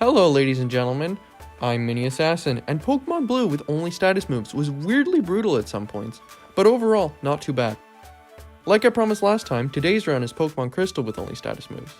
Hello ladies and gentlemen, I'm Mini Assassin, and Pokemon Blue with only status moves was weirdly brutal at some points, but overall, not too bad. Like I promised last time, today's run is Pokemon Crystal with only status moves.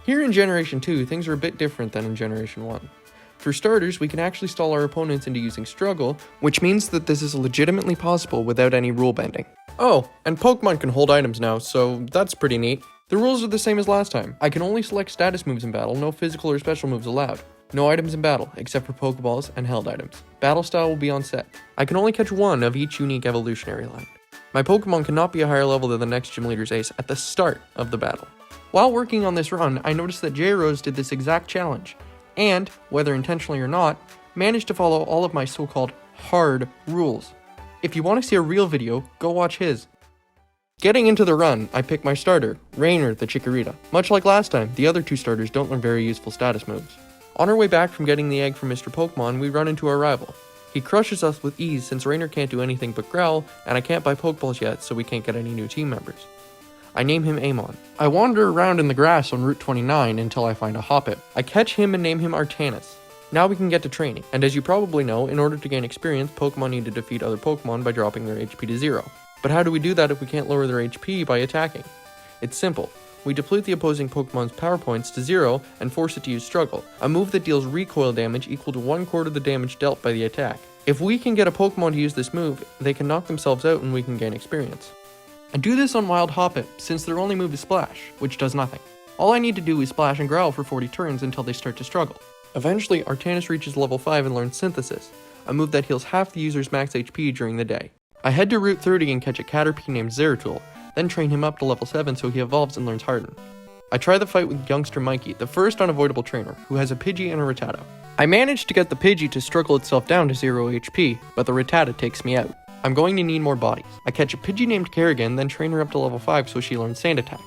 Here in Generation 2, things are a bit different than in Generation 1. For starters, we can actually stall our opponents into using Struggle, which means that this is legitimately possible without any rule bending. Oh, and Pokemon can hold items now, so that's pretty neat. The rules are the same as last time. I can only select status moves in battle, no physical or special moves allowed. No items in battle, except for Pokeballs and held items. Battle style will be on set. I can only catch one of each unique evolutionary line. My Pokemon cannot be a higher level than the next gym leader's ace at the start of the battle. While working on this run, I noticed that J-Rose did this exact challenge, and, whether intentionally or not, managed to follow all of my so-called hard rules. If you want to see a real video, go watch his. Getting into the run, I pick my starter, Rainer the Chikorita. Much like last time, the other two starters don't learn very useful status moves. On our way back from getting the egg from Mr. Pokemon, we run into our rival. He crushes us with ease since Rainer can't do anything but growl, and I can't buy Pokeballs yet, so we can't get any new team members. I name him Amon. I wander around in the grass on Route 29 until I find a Hoppip. I catch him and name him Artanis. Now we can get to training, and as you probably know, in order to gain experience, Pokemon need to defeat other Pokemon by dropping their HP to 0. But how do we do that if we can't lower their HP by attacking? It's simple. We deplete the opposing Pokemon's power points to 0 and force it to use Struggle, a move that deals recoil damage equal to 1/4 the damage dealt by the attack. If we can get a Pokemon to use this move, they can knock themselves out and we can gain experience. I do this on Wild Hoppip, since their only move is Splash, which does nothing. All I need to do is Splash and Growl for 40 turns until they start to struggle. Eventually, Artanis reaches level 5 and learns Synthesis, a move that heals half the user's max HP during the day. I head to Route 30 and catch a Caterpie named Zeratul, then train him up to level 7 so he evolves and learns Harden. I try the fight with youngster Mikey, the first unavoidable trainer, who has a Pidgey and a Rattata. I manage to get the Pidgey to struggle itself down to 0 HP, but the Rattata takes me out. I'm going to need more bodies. I catch a Pidgey named Kerrigan, then train her up to level 5 so she learns Sand Attack.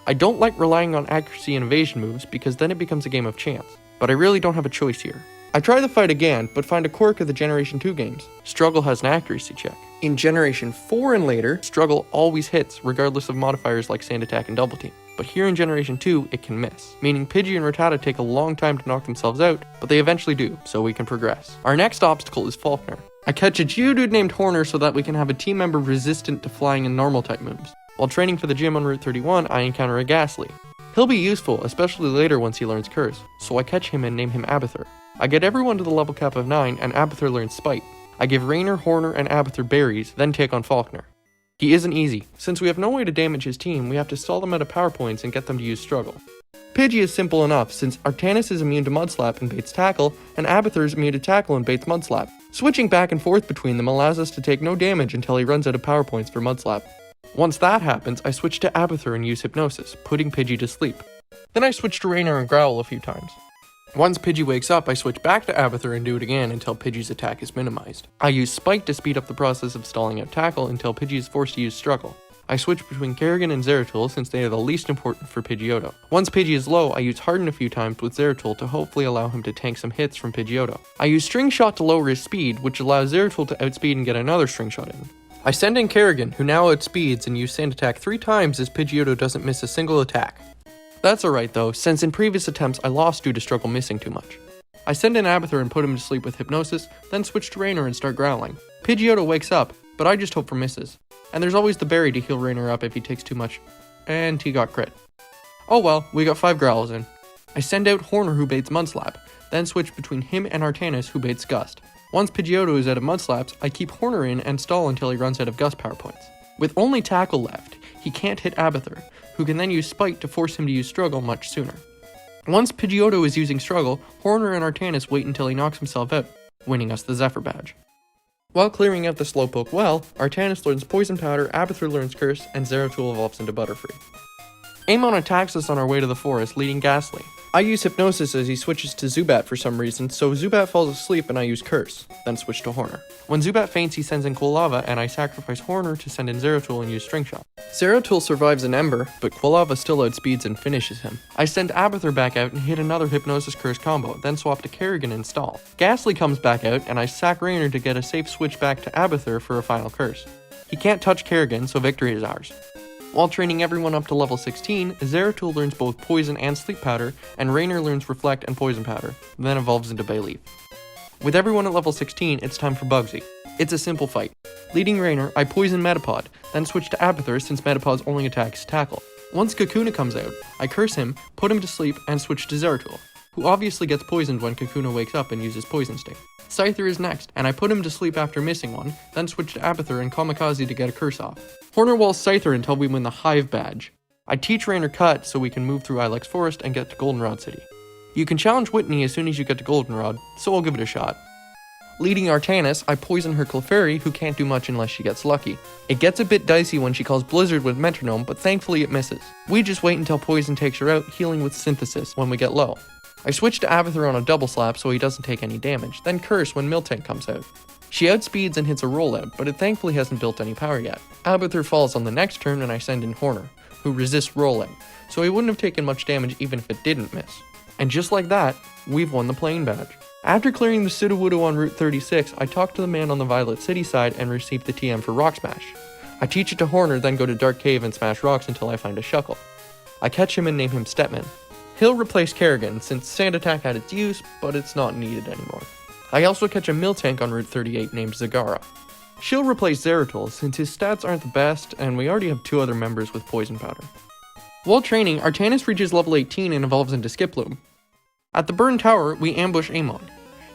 I don't like relying on accuracy and evasion moves because then it becomes a game of chance, but I really don't have a choice here. I try the fight again, but find a quirk of the Generation 2 games. Struggle has an accuracy check. In Generation 4 and later, Struggle always hits, regardless of modifiers like Sand Attack and Double Team. But here in Generation 2, it can miss, meaning Pidgey and Rattata take a long time to knock themselves out, but they eventually do, so we can progress. Our next obstacle is Falkner. I catch a Geodude named Horner so that we can have a team member resistant to flying and normal type moves. While training for the gym on Route 31, I encounter a Ghastly. He'll be useful, especially later once he learns Curse, so I catch him and name him Abathur. I get everyone to the level cap of 9, and Abathur learns Spite. I give Rainer, Horner, and Abathur berries, then take on Falkner. He isn't easy. Since we have no way to damage his team, we have to stall them out of power points and get them to use Struggle. Pidgey is simple enough, since Artanis is immune to Mud Slap and baits Tackle, and Abathur is immune to Tackle and baits Mud Slap. Switching back and forth between them allows us to take no damage until he runs out of power points for Mud Slap. Once that happens, I switch to Abathur and use Hypnosis, putting Pidgey to sleep. Then I switch to Rainer and Growl a few times. Once Pidgey wakes up, I switch back to Abathur and do it again until Pidgey's attack is minimized. I use Spike to speed up the process of stalling out Tackle until Pidgey is forced to use Struggle. I switch between Kerrigan and Zeratul since they are the least important for Pidgeotto. Once Pidgey is low, I use Harden a few times with Zeratul to hopefully allow him to tank some hits from Pidgeotto. I use String Shot to lower his speed, which allows Zeratul to outspeed and get another String Shot in. I send in Kerrigan, who now outspeeds, and use Sand Attack 3 times as Pidgeotto doesn't miss a single attack. That's alright though, since in previous attempts I lost due to Struggle missing too much. I send in Abathur and put him to sleep with Hypnosis, then switch to Rainer and start growling. Pidgeotto wakes up, but I just hope for misses. And there's always the berry to heal Rainer up if he takes too much. And he got crit. Oh well, we got 5 growls in. I send out Horner who baits Mudslap, then switch between him and Artanis who baits Gust. Once Pidgeotto is out of Mudslaps, I keep Horner in and stall until he runs out of Gust power points. With only Tackle left, he can't hit Abathur, who can then use Spite to force him to use Struggle much sooner. Once Pidgeotto is using Struggle, Horner and Artanis wait until he knocks himself out, winning us the Zephyr badge. While clearing out the Slowpoke well, Artanis learns Poison Powder, Abathur learns Curse, and Zeratul evolves into Butterfree. Amon attacks us on our way to the forest, leading Ghastly. I use Hypnosis as he switches to Zubat for some reason, so Zubat falls asleep and I use Curse, then switch to Horner. When Zubat faints, he sends in Quilava, and I sacrifice Horner to send in Zeratul and use String Shot. Zeratul survives an Ember, but Quilava still outspeeds and finishes him. I send Abathur back out and hit another Hypnosis Curse combo, then swap to Kerrigan and stall. Ghastly comes back out, and I sack Rainer to get a safe switch back to Abathur for a final Curse. He can't touch Kerrigan, so victory is ours. While training everyone up to level 16, Zeratul learns both Poison and Sleep Powder, and Raynor learns Reflect and Poison Powder, then evolves into Bayleaf. With everyone at level 16, it's time for Bugsy. It's a simple fight. Leading Raynor, I poison Metapod, then switch to Abathur since Metapod's only attack is Tackle. Once Kakuna comes out, I curse him, put him to sleep, and switch to Zeratul, who obviously gets poisoned when Kakuna wakes up and uses Poison Sting. Scyther is next, and I put him to sleep after missing one, then switch to Abathur and Kamikaze to get a curse off. Horner walls Scyther until we win the Hive badge. I teach Raynor Cut so we can move through Ilex Forest and get to Goldenrod City. You can challenge Whitney as soon as you get to Goldenrod, so I'll give it a shot. Leading Artanis, I poison her Clefairy, who can't do much unless she gets lucky. It gets a bit dicey when she calls Blizzard with Metronome, but thankfully it misses. We just wait until Poison takes her out, healing with Synthesis when we get low. I switch to Abathur on a double slap so he doesn't take any damage, then Curse when Miltank comes out. She outspeeds and hits a rollout, but it thankfully hasn't built any power yet. Abathur falls on the next turn and I send in Horner, who resists rollout, so he wouldn't have taken much damage even if it didn't miss. And just like that, we've won the Plane badge. After clearing the Sudowoodo on Route 36, I talk to the man on the Violet City side and receive the TM for Rock Smash. I teach it to Horner, then go to Dark Cave and smash rocks until I find a Shuckle. I catch him and name him Stepman. He'll replace Kerrigan, since Sand Attack had its use, but it's not needed anymore. I also catch a Miltank on Route 38 named Zagara. She'll replace Zeratul, since his stats aren't the best, and we already have 2 other members with Poison Powder. While training, Artanis reaches level 18 and evolves into Skiploom. At the Burn Tower, we ambush Amon.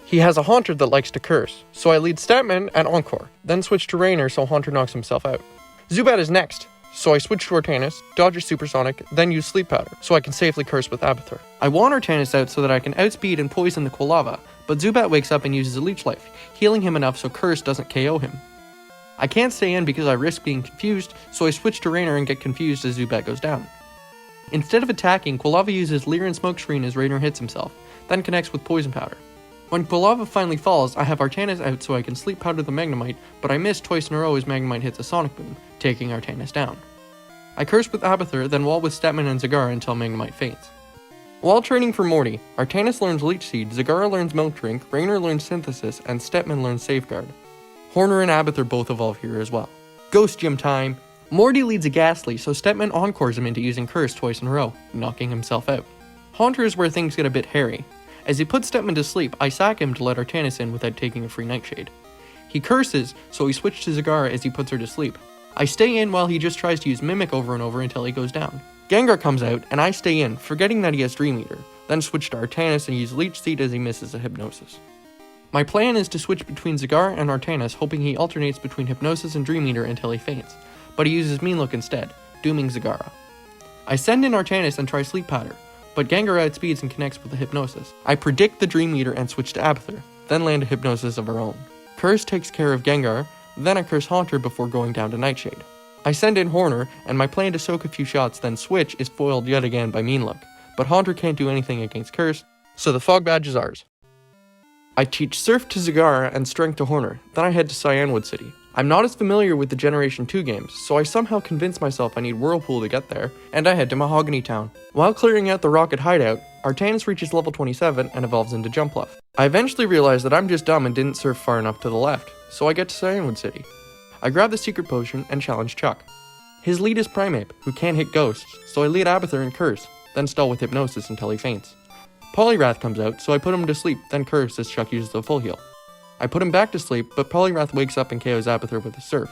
He has a Haunter that likes to curse, so I lead Statman and Encore, then switch to Raynor so Haunter knocks himself out. Zubat is next, so I switch to Artanis, dodge a Supersonic, then use Sleep Powder, so I can safely curse with Abathur. I want Artanis out so that I can outspeed and poison the Quilava, but Zubat wakes up and uses a Leech Life, healing him enough so Curse doesn't KO him. I can't stay in because I risk being confused, so I switch to Raynor and get confused as Zubat goes down. Instead of attacking, Quilava uses Leer and Smokescreen as Raynor hits himself, then connects with Poison Powder. When Quilava finally falls, I have Artanis out so I can Sleep Powder the Magnemite, but I miss twice in a row as Magnemite hits a Sonic Boom, taking Artanis down. I curse with Abathur, then wall with Statman and Zagara until Magnemite faints. While training for Morty, Artanis learns Leech Seed, Zagara learns Milk Drink, Raynor learns Synthesis, and Statman learns Safeguard. Horner and Abathur both evolve here as well. Ghost Gym time! Morty leads a Ghastly, so Statman encores him into using Curse twice in a row, knocking himself out. Haunter is where things get a bit hairy. As he puts Statman to sleep, I sack him to let Artanis in without taking a free Nightshade. He curses, so he switches to Zagara as he puts her to sleep. I stay in while he just tries to use Mimic over and over until he goes down. Gengar comes out, and I stay in, forgetting that he has Dream Eater, then switch to Artanis and use Leech Seed as he misses a Hypnosis. My plan is to switch between Zagara and Artanis, hoping he alternates between Hypnosis and Dream Eater until he faints, but he uses Mean Look instead, dooming Zagara. I send in Artanis and try Sleep Powder, but Gengar outspeeds and connects with a Hypnosis. I predict the Dream Eater and switch to Abathur, then land a Hypnosis of our own. Curse takes care of Gengar, then I curse Haunter before going down to Nightshade. I send in Horner, and my plan to soak a few shots then switch is foiled yet again by Mean Look, but Haunter can't do anything against Curse, so the Fog Badge is ours. I teach Surf to Zagara and Strength to Horner, then I head to Cyanwood City. I'm not as familiar with the Generation 2 games, so I somehow convince myself I need Whirlpool to get there, and I head to Mahogany Town. While clearing out the Rocket Hideout, Artanis reaches level 27 and evolves into Jumpluff. I eventually realize that I'm just dumb and didn't surf far enough to the left, so I get to Cyanwood City. I grab the Secret Potion and challenge Chuck. His lead is Primeape, who can't hit ghosts, so I lead Abathur and Curse, then stall with Hypnosis until he faints. Poliwrath comes out, so I put him to sleep, then Curse as Chuck uses a full heal. I put him back to sleep, but Poliwrath wakes up and KOs Abathur with a Surf.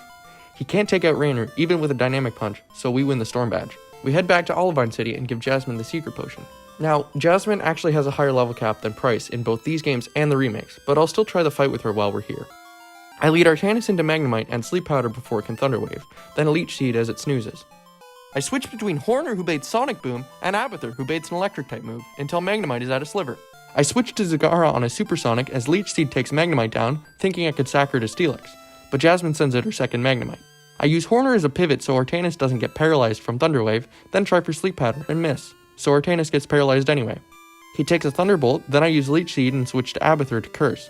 He can't take out Raynor, even with a Dynamic Punch, so we win the Storm Badge. We head back to Olivine City and give Jasmine the Secret Potion. Now, Jasmine actually has a higher level cap than Price in both these games and the remakes, but I'll still try the fight with her while we're here. I lead Artanis into Magnemite and Sleep Powder before it can Thunder Wave, then a Leech Seed as it snoozes. I switch between Horner, who baits Sonic Boom, and Abathur, who baits an Electric type move, until Magnemite is at a sliver. I switch to Zagara on a Supersonic as Leech Seed takes Magnemite down, thinking I could sack her to Steelix, but Jasmine sends out her second Magnemite. I use Horner as a pivot so Artanis doesn't get paralyzed from Thunder Wave, then try for Sleep Powder and miss, so Artanis gets paralyzed anyway. He takes a Thunderbolt, then I use Leech Seed and switch to Abathur to Curse.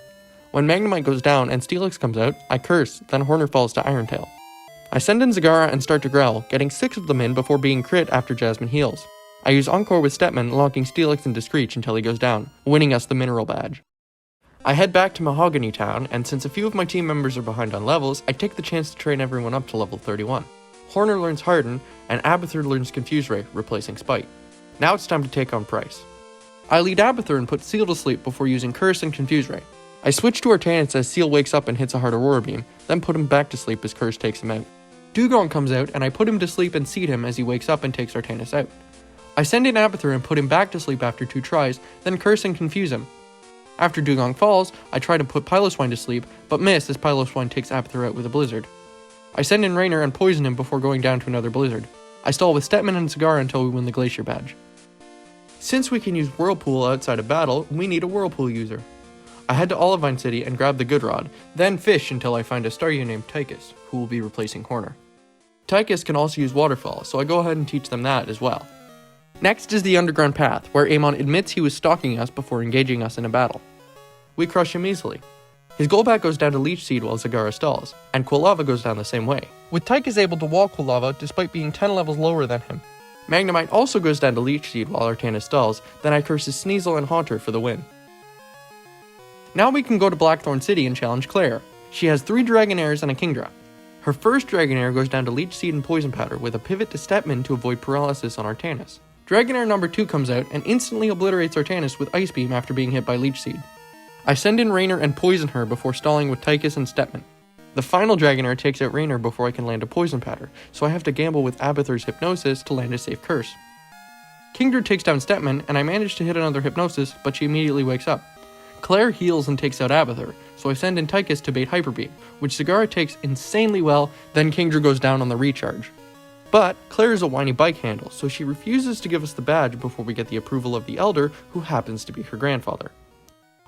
When Magnemite goes down and Steelix comes out, I curse, then Horner falls to Iron Tail. I send in Zagara and start to growl, getting 6 of them in before being crit after Jasmine heals. I use Encore with Stepman, locking Steelix into Screech until he goes down, winning us the Mineral Badge. I head back to Mahogany Town, and since a few of my team members are behind on levels, I take the chance to train everyone up to level 31. Horner learns Harden, and Abathur learns Confuse Ray, replacing Spite. Now it's time to take on Price. I lead Abathur and put Seal to sleep before using Curse and Confuse Ray. I switch to Artanis as Seal wakes up and hits a hard Aurora Beam, then put him back to sleep as Curse takes him out. Dugong comes out and I put him to sleep and seed him as he wakes up and takes Artanis out. I send in Abathur and put him back to sleep after 2 tries, then Curse and Confuse him. After Dugong falls, I try to put Piloswine to sleep, but miss as Piloswine takes Abathur out with a Blizzard. I send in Rainer and poison him before going down to another Blizzard. I stall with Stetman and Zagara until we win the Glacier Badge. Since we can use Whirlpool outside of battle, we need a Whirlpool user. I head to Olivine City and grab the Good Rod, then fish until I find a Staryu named Tychus, who will be replacing Horner. Tychus can also use Waterfall, so I go ahead and teach them that as well. Next is the Underground Path, where Amon admits he was stalking us before engaging us in a battle. We crush him easily. His Golbat goes down to Leech Seed while Zagara stalls, and Quilava goes down the same way, with Tychus able to wall Quilava despite being 10 levels lower than him. Magnemite also goes down to Leech Seed while Artanis stalls, then I curse his Sneasel and Haunter for the win. Now we can go to Blackthorn City and challenge Claire. She has 3 Dragonairs and a Kingdra. Her first Dragonair goes down to Leech Seed and Poison Powder with a pivot to Stepman to avoid paralysis on Artanis. Dragonair number 2 comes out and instantly obliterates Artanis with Ice Beam after being hit by Leech Seed. I send in Rainer and poison her before stalling with Tychus and Stepman. The final Dragonair takes out Rainer before I can land a Poison Powder, so I have to gamble with Abathur's Hypnosis to land a safe curse. Kingdra takes down Stepman, and I manage to hit another Hypnosis, but she immediately wakes up. Claire heals and takes out Abathur, so I send in Tychus to bait Hyper Beam, which Zagara takes insanely well, then Kingdra goes down on the recharge. But Claire is a whiny bike handle, so she refuses to give us the badge before we get the approval of the Elder, who happens to be her grandfather.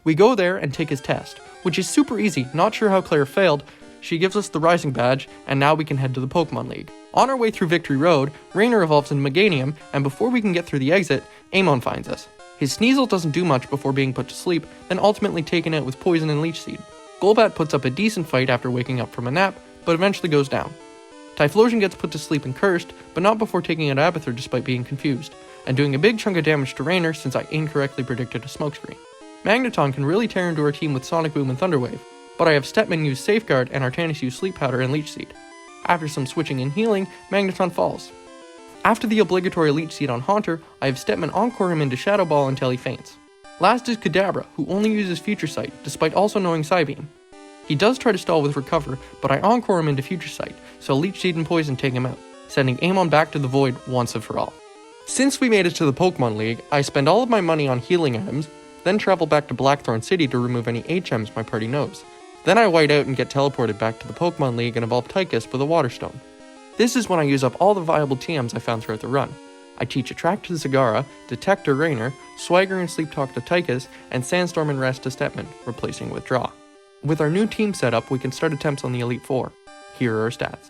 We go there and take his test, which is super easy, not sure how Claire failed. She gives us the Rising Badge, and now we can head to the Pokemon League. On our way through Victory Road, Rainer evolves into Meganium, and before we can get through the exit, Amon finds us. His Sneasel doesn't do much before being put to sleep, then ultimately taken out with Poison and Leech Seed. Golbat puts up a decent fight after waking up from a nap, but eventually goes down. Typhlosion gets put to sleep and cursed, but not before taking out Abathur despite being confused, and doing a big chunk of damage to Rainer since I incorrectly predicted a Smokescreen. Magneton can really tear into our team with Sonic Boom and Thunder Wave, but I have Stepman use Safeguard and Artanis use Sleep Powder and Leech Seed. After some switching and healing, Magneton falls. After the obligatory Leech Seed on Haunter, I have Stepman encore him into Shadow Ball until he faints. Last is Kadabra, who only uses Future Sight, despite also knowing Psybeam. He does try to stall with Recover, but I encore him into Future Sight, so Leech Seed and Poison take him out, sending Amon back to the Void once and for all. Since we made it to the Pokemon League, I spend all of my money on healing items, then travel back to Blackthorn City to remove any HMs my party knows. Then I white out and get teleported back to the Pokemon League and evolve Tychus with a Water Stone. This is when I use up all the viable TMs I found throughout the run. I teach Attract to Zagara, Detect to Rainer, Swagger and Sleep Talk to Tychus, and Sandstorm and Rest to Stepman, replacing Withdraw. With our new team setup, we can start attempts on the Elite Four. Here are our stats.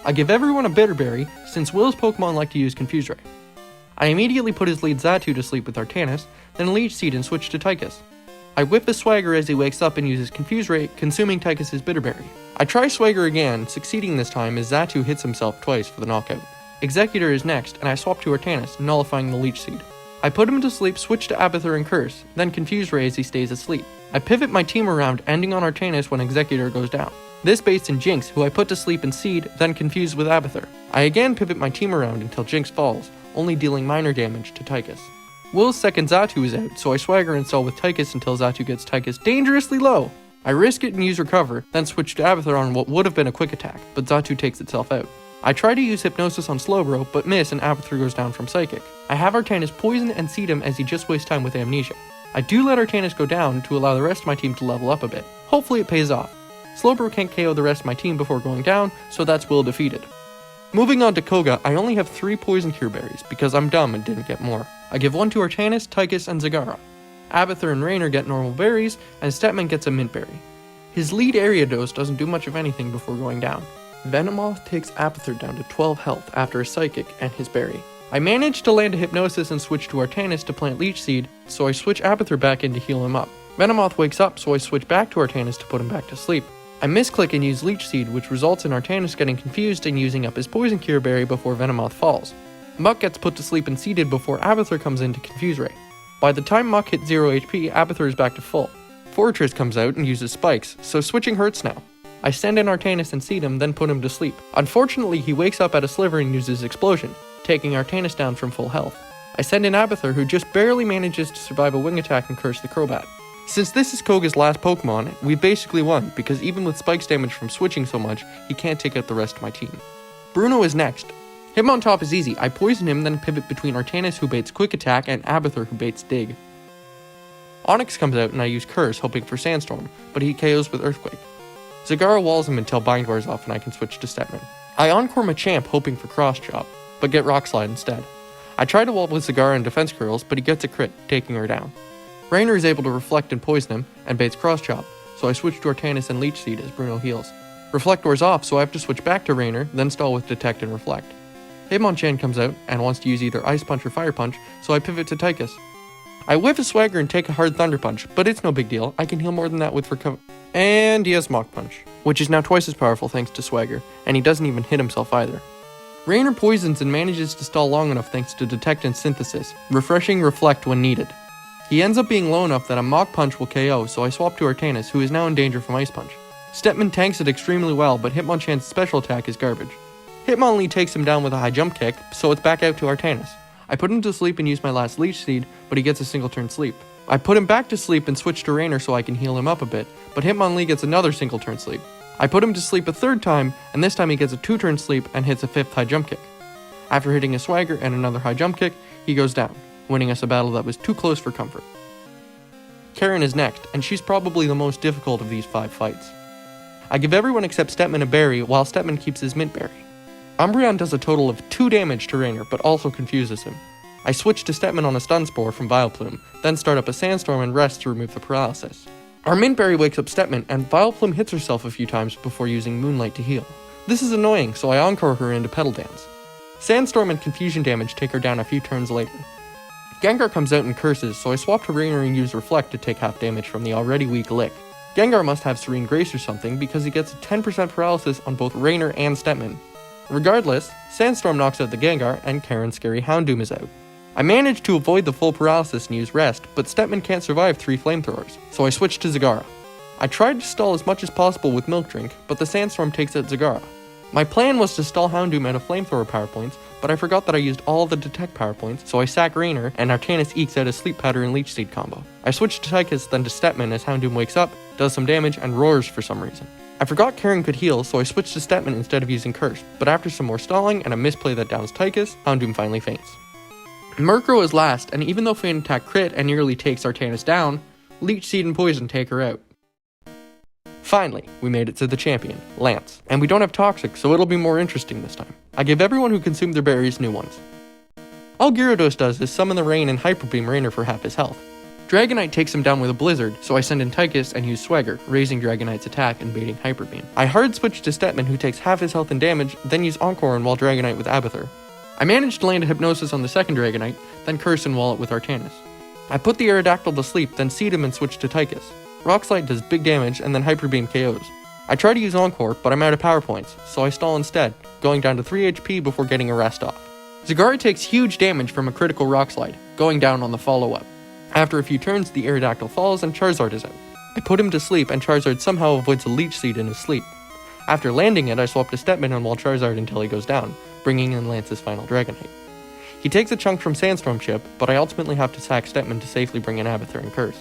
I give everyone a Bitterberry, since Will's Pokemon like to use Confuse Ray. I immediately put his lead Xatu to sleep with Artanis, then Leech Seed and switch to Tychus. I whip his Swagger as he wakes up and uses Confuse Ray, consuming Tychus' Bitterberry. I try Swagger again, succeeding this time as Xatu hits himself twice for the knockout. Executor is next, and I swap to Artanis, nullifying the Leech Seed. I put him to sleep, switch to Abathur and Curse, then Confuse Ray as he stays asleep. I pivot my team around, ending on Artanis when Executor goes down. This baits in Jinx, who I put to sleep in Seed, then confuse with Abathur. I again pivot my team around until Jinx falls, only dealing minor damage to Tychus. Will's second Xatu is out, so I Swagger and stall with Tychus until Xatu gets Tychus dangerously low. I risk it and use Recover, then switch to Abathur on what would have been a Quick Attack, but Xatu takes itself out. I try to use Hypnosis on Slowbro, but miss and Abathur goes down from Psychic. I have Artanis poison and seed him as he just wastes time with Amnesia. I do let Artanis go down to allow the rest of my team to level up a bit. Hopefully it pays off. Slowbro can't KO the rest of my team before going down, so that's Will defeated. Moving on to Koga, I only have 3 Poison Cure Berries, because I'm dumb and didn't get more. I give 1 to Artanis, Tychus, and Zagara. Abathur and Rainer get normal berries, and Stepman gets a mint berry. His lead area dose doesn't do much of anything before going down. Venomoth takes Abathur down to 12 health after a Psychic and his berry. I manage to land a Hypnosis and switch to Artanis to plant Leech Seed, so I switch Abathur back in to heal him up. Venomoth wakes up, so I switch back to Artanis to put him back to sleep. I misclick and use Leech Seed, which results in Artanis getting confused and using up his Poison Cure Berry before Venomoth falls. Muck gets put to sleep and seated before Abathur comes in to confuse Ray. By the time Muck hits 0 HP, Abathur is back to full. Fortress comes out and uses spikes, so switching hurts now. I send in Artanis and seat him, then put him to sleep. Unfortunately, he wakes up at a sliver and uses Explosion, taking Artanis down from full health. I send in Abathur, who just barely manages to survive a wing attack and curse the Crobat. Since this is Koga's last Pokemon, we basically won, because even with Spike's damage from switching so much, he can't take out the rest of my team. Bruno is next. Hitmontop is easy. I poison him, then pivot between Artanis, who baits Quick Attack, and Abathur, who baits Dig. Onix comes out and I use Curse, hoping for Sandstorm, but he KOs with Earthquake. Zagara walls him until Bind wears off and I can switch to Stepman. I Encore Machamp, hoping for Cross Chop, but get Rock Slide instead. I try to wall with Zagara and Defense Curls, but he gets a crit, taking her down. Rainer is able to Reflect and poison him, and baits Cross Chop, so I switch to Artanis and Leech Seed as Bruno heals. Reflect wears off, so I have to switch back to Rainer, then stall with Detect and Reflect. Hitmonchan comes out and wants to use either Ice Punch or Fire Punch, so I pivot to Tychus. I whiff a Swagger and take a hard Thunder Punch, but it's no big deal, I can heal more than that with Recover. And he has Mach Punch, which is now twice as powerful thanks to Swagger, and he doesn't even hit himself either. Rainer poisons and manages to stall long enough thanks to Detect and Synthesis, refreshing Reflect when needed. He ends up being low enough that a Mach Punch will KO, so I swap to Artanis, who is now in danger from Ice Punch. Stepman tanks it extremely well, but Hitmonchan's special attack is garbage. Hitmonlee takes him down with a high jump kick, so it's back out to Artanis. I put him to sleep and use my last Leech Seed, but he gets a single turn sleep. I put him back to sleep and switch to Rainer so I can heal him up a bit, but Hitmonlee gets another single turn sleep. I put him to sleep a third time, and this time he gets a 2-turn sleep and hits a 5th high jump kick. After hitting a Swagger and another high jump kick, he goes down, winning us a battle that was too close for comfort. Karen is next, and she's probably the most difficult of these 5 fights. I give everyone except Stepman a berry, while Stepman keeps his mint berry. Umbreon does a total of 2 damage to Rainer, but also confuses him. I switch to Stepman on a Stun Spore from Vileplume, then start up a Sandstorm and rest to remove the paralysis. Our mint berry wakes up Stepman, and Vileplume hits herself a few times before using Moonlight to heal. This is annoying, so I Encore her into Petal Dance. Sandstorm and Confusion damage take her down a few turns later. Gengar comes out and curses, so I swap to Rainer and use Reflect to take half damage from the already weak Lick. Gengar must have Serene Grace or something because he gets a 10% paralysis on both Rainer and Stepman. Regardless, Sandstorm knocks out the Gengar and Karen's scary Houndoom is out. I manage to avoid the full paralysis and use Rest, but Stepman can't survive 3 flamethrowers, so I switch to Zagara. I tried to stall as much as possible with Milk Drink, but the Sandstorm takes out Zagara. My plan was to stall Houndoom out of flamethrower power points, but I forgot that I used all of the Detect power points, so I sack Rainer, and Artanis ekes out a Sleep Powder and Leech Seed combo. I switch to Tychus, then to Stepman as Houndoom wakes up, does some damage, and roars for some reason. I forgot Karen could heal, so I switched to Stepman instead of using Curse, but after some more stalling and a misplay that downs Tychus, Houndoom finally faints. Murkrow is last, and even though Feint Attack crit and nearly takes Artanis down, Leech Seed and Poison take her out. Finally, we made it to the champion, Lance, and we don't have Toxic, so it'll be more interesting this time. I give everyone who consumed their berries new ones. All Gyarados does is summon the rain and Hyper Beam Rainer for half his health. Dragonite takes him down with a Blizzard, so I send in Tychus and use Swagger, raising Dragonite's attack and baiting Hyper Beam. I hard switch to Stepman, who takes half his health and damage, then use Encore and wall Dragonite with Abathur. I managed to land a Hypnosis on the second Dragonite, then Curse and wall it with Artanis. I put the Aerodactyl to sleep, then seed him and switch to Tychus. Rock Slide does big damage and then Hyper Beam KOs. I try to use Encore, but I'm out of power points, so I stall instead, going down to 3 HP before getting a rest off. Zagara takes huge damage from a critical Rock Slide, going down on the follow-up. After a few turns, the Aerodactyl falls and Charizard is out. I put him to sleep and Charizard somehow avoids a Leech Seed in his sleep. After landing it, I swap to Stepman and wall Charizard until he goes down, bringing in Lance's final Dragonite. He takes a chunk from Sandstorm Chip, but I ultimately have to sack Stepman to safely bring in Abathur and Curse.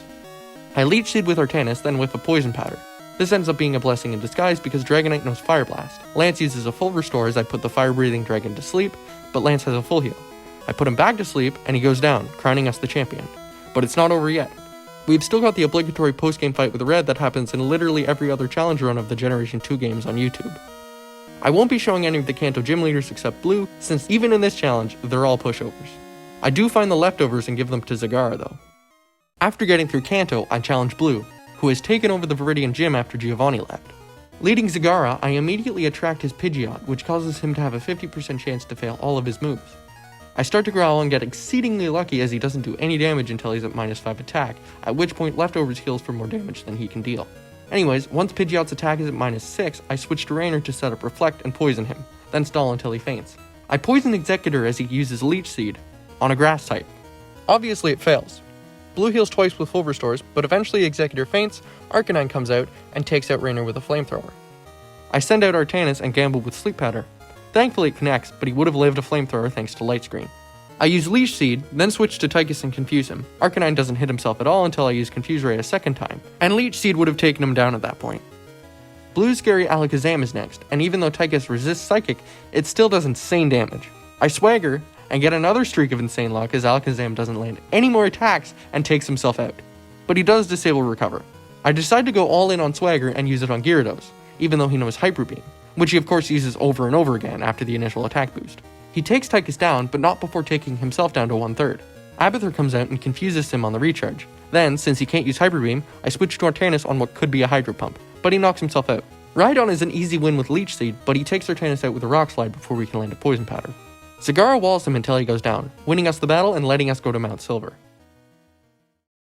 I Leech Seed with Artanis, then whip a Poison Powder. This ends up being a blessing in disguise because Dragonite knows Fire Blast. Lance uses a full restore as I put the fire-breathing dragon to sleep, but Lance has a full heal. I put him back to sleep, and he goes down, crowning us the champion. But it's not over yet. We've still got the obligatory post-game fight with Red that happens in literally every other challenge run of the Generation 2 games on YouTube. I won't be showing any of the Kanto gym leaders except Blue, since even in this challenge, they're all pushovers. I do find the leftovers and give them to Zagara though. After getting through Kanto, I challenge Blue, who has taken over the Viridian Gym after Giovanni left. Leading Zagara, I immediately attract his Pidgeot, which causes him to have a 50% chance to fail all of his moves. I start to growl and get exceedingly lucky as he doesn't do any damage until he's at -5 attack, at which point leftovers heals for more damage than he can deal. Anyways, once Pidgeot's attack is at -6, I switch to Rainer to set up Reflect and poison him, then stall until he faints. I poison Executor as he uses Leech Seed on a grass type. Obviously it fails. Blue heals twice with full restores, but eventually Executor faints, Arcanine comes out, and takes out Raynor with a flamethrower. I send out Artanis and gamble with Sleep Powder. Thankfully it connects, but he would have lived a flamethrower thanks to Light Screen. I use Leech Seed, then switch to Tychus and confuse him. Arcanine doesn't hit himself at all until I use Confuse Ray a second time, and Leech Seed would have taken him down at that point. Blue's Scary Alakazam is next, and even though Tychus resists Psychic, it still does insane damage. I Swagger, and get another streak of insane luck as Alakazam doesn't land any more attacks and takes himself out. But he does disable Recover. I decide to go all in on Swagger and use it on Gyarados, even though he knows Hyper Beam, which he of course uses over and over again after the initial attack boost. He takes Tychus down, but not before taking himself down to 1/3. Abathur comes out and confuses him on the recharge. Then, since he can't use Hyper Beam, I switch to Artanis on what could be a Hydro Pump, but he knocks himself out. Rhydon is an easy win with Leech Seed, but he takes Artanis out with a Rock Slide before we can land a Poison Powder. Zagara walls him until he goes down, winning us the battle and letting us go to Mount Silver.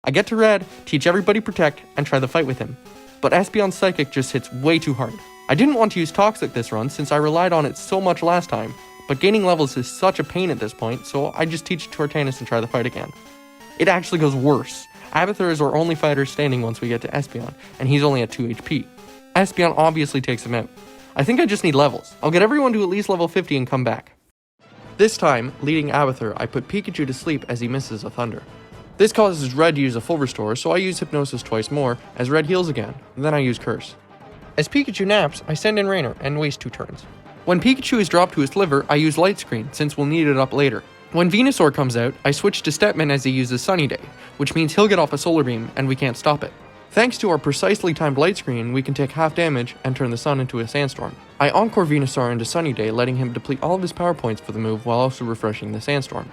I get to Red, teach everybody Protect, and try the fight with him, but Espeon's Psychic just hits way too hard. I didn't want to use Toxic this run since I relied on it so much last time, but gaining levels is such a pain at this point, so I just teach it to Artanis and try the fight again. It actually goes worse. Abathur is our only fighter standing once we get to Espeon, and he's only at 2 HP. Espeon obviously takes him out. I think I just need levels. I'll get everyone to at least level 50 and come back. This time, leading Abathur, I put Pikachu to sleep as he misses a Thunder. This causes Red to use a full restore, so I use Hypnosis twice more, as Red heals again, and then I use Curse. As Pikachu naps, I send in Raynor and waste 2 turns. When Pikachu is dropped to his liver, I use Light Screen, since we'll need it up later. When Venusaur comes out, I switch to Stepman as he uses Sunny Day, which means he'll get off a Solar Beam, and we can't stop it. Thanks to our precisely timed Light Screen, we can take half damage and turn the sun into a sandstorm. I Encore Venusaur into Sunny Day, letting him deplete all of his power points for the move while also refreshing the sandstorm.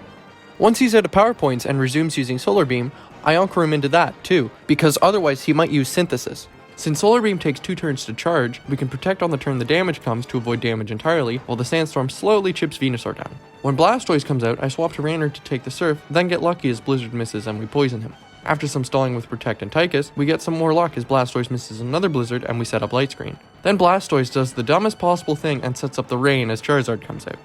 Once he's out of power points and resumes using Solar Beam, I Encore him into that, too, because otherwise he might use Synthesis. Since Solar Beam takes 2 turns to charge, we can Protect on the turn the damage comes to avoid damage entirely, while the Sandstorm slowly chips Venusaur down. When Blastoise comes out, I swap to Raynor to take the Surf, then get lucky as Blizzard misses and we poison him. After some stalling with Protect and Tychus, we get some more luck as Blastoise misses another Blizzard and we set up Light Screen. Then Blastoise does the dumbest possible thing and sets up the Rain as Charizard comes out.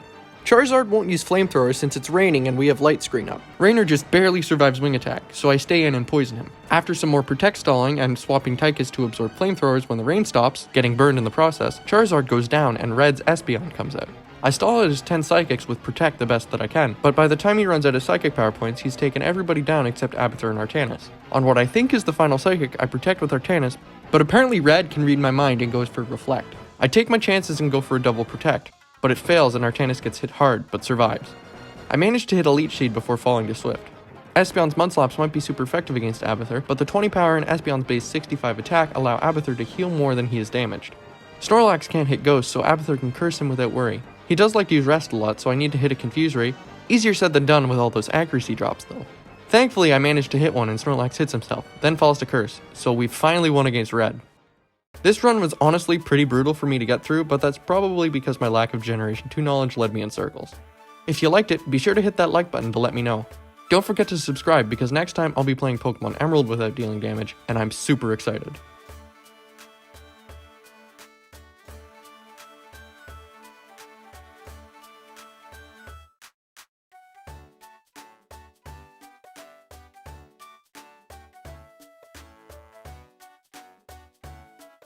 Charizard won't use Flamethrower since it's raining and we have Light Screen up. Raynor just barely survives Wing Attack, so I stay in and poison him. After some more Protect stalling and swapping Tychus to absorb Flamethrowers when the rain stops, getting burned in the process, Charizard goes down and Red's Espeon comes out. I stall at his 10 Psychics with Protect the best that I can, but by the time he runs out of Psychic power points, he's taken everybody down except Abathur and Artanis. On what I think is the final Psychic, I Protect with Artanis, but apparently Red can read my mind and goes for Reflect. I take my chances and go for a double Protect, but it fails and Artanis gets hit hard, but survives. I managed to hit a Leech Seed before falling to Swift. Espeon's Mudslaps might be super effective against Abathur, but the 20 power and Espeon's base 65 attack allow Abathur to heal more than he is damaged. Snorlax can't hit Ghost, so Abathur can curse him without worry. He does like to use Rest a lot, so I need to hit a Confuse Ray. Easier said than done with all those accuracy drops though. Thankfully I managed to hit one and Snorlax hits himself, then falls to Curse, so we finally won against Red. This run was honestly pretty brutal for me to get through, but that's probably because my lack of Generation 2 knowledge led me in circles. If you liked it, be sure to hit that like button to let me know. Don't forget to subscribe because next time I'll be playing Pokemon Emerald without dealing damage, and I'm super excited.